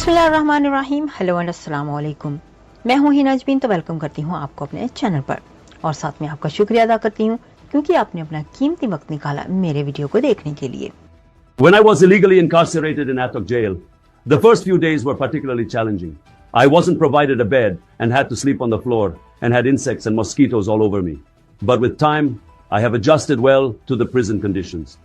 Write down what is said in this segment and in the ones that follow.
बिस्मिल्लाहिर्रहमानिर्रहीम। Hello and अस्सलाम वालेकुम। मैं हूँ हीना जबीन, तो वेलकम करती हूँ आपको अपने चैनल पर और साथ में आपका शुक्रिया अदा करती हूँ क्योंकि आपने अपना कीमती वक्त निकाला मेरे वीडियो को देखने के लिए। When I was illegally incarcerated in Atok jail, the first few days were particularly challenging. I wasn't provided a bed and had to sleep on the floor and had insects and mosquitoes all over me. But with time, I have adjusted well to the prison conditions.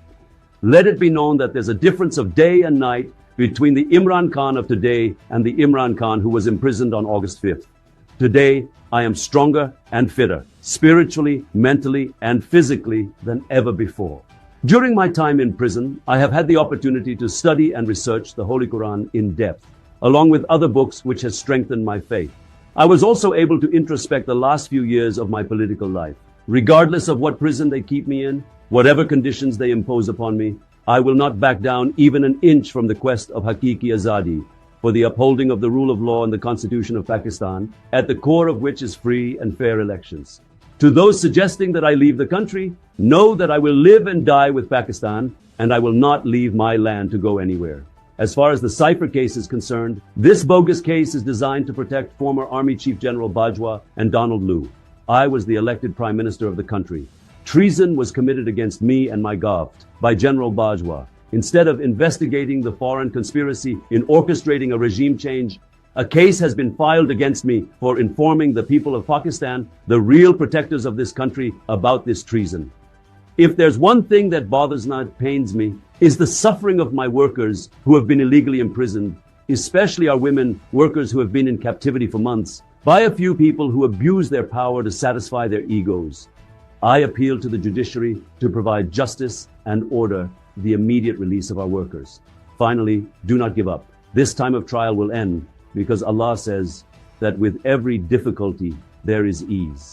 Let it be known that there's a difference of day and night between the Imran Khan of today and the Imran Khan who was imprisoned on August 5th. Today, I am stronger and fitter, spiritually, mentally, and physically than ever before. During my time in prison, I have had the opportunity to study and research the Holy Quran in depth, along with other books which has strengthened my faith. I was also able to introspect the last few years of my political life. Regardless of what prison they keep me in, whatever conditions they impose upon me, I will not back down even an inch from the quest of Hakiki Azadi, for the upholding of the rule of law and the Constitution of Pakistan, at the core of which is free and fair elections. To those suggesting that I leave the country, know that I will live and die with Pakistan, and I will not leave my land to go anywhere. As far as the Cypher case is concerned, this bogus case is designed to protect former Army Chief General Bajwa and Donald Lu. I was the elected Prime Minister of the country. Treason was committed against me and my government by General Bajwa. Instead of investigating the foreign conspiracy in orchestrating a regime change, a case has been filed against me for informing the people of Pakistan, the real protectors of this country, about this treason. If there's one thing that bothers me, pains me, is the suffering of my workers who have been illegally imprisoned, especially our women workers who have been in captivity for months, by a few people who abuse their power to satisfy their egos. I appeal to the judiciary to provide justice and order the immediate release of our workers. Finally, do not give up. This time of trial will end because Allah says that with every difficulty there is ease.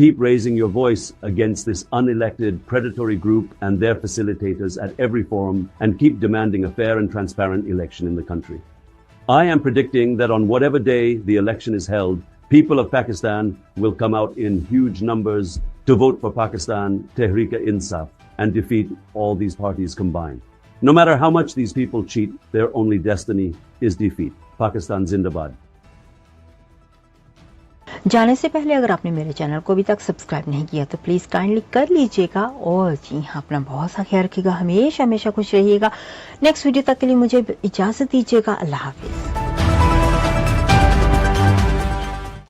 Keep raising your voice against this unelected predatory group and their facilitators at every forum and keep demanding a fair and transparent election in the country. I am predicting that on whatever day the election is held, people of Pakistan will come out in huge numbers to vote for Pakistan Tehreek-e-Insaf and defeat all these parties combined. No matter how much these people cheat, their only destiny is defeat. Pakistan Zindabad. जाने से पहले अगर आपने मेरे channel को अभी तक subscribe नहीं किया तो प्लीज़ काइंडली कर लीजिएगा और जी हाँ, अपना बहुत सा ख्याल रखिएगा, हमेशा हमेशा खुश रहिएगा। नेक्स्ट वीडियो तक के लिए मुझे इजाज़त दीजिएगा। अल्लाह हाफिज़।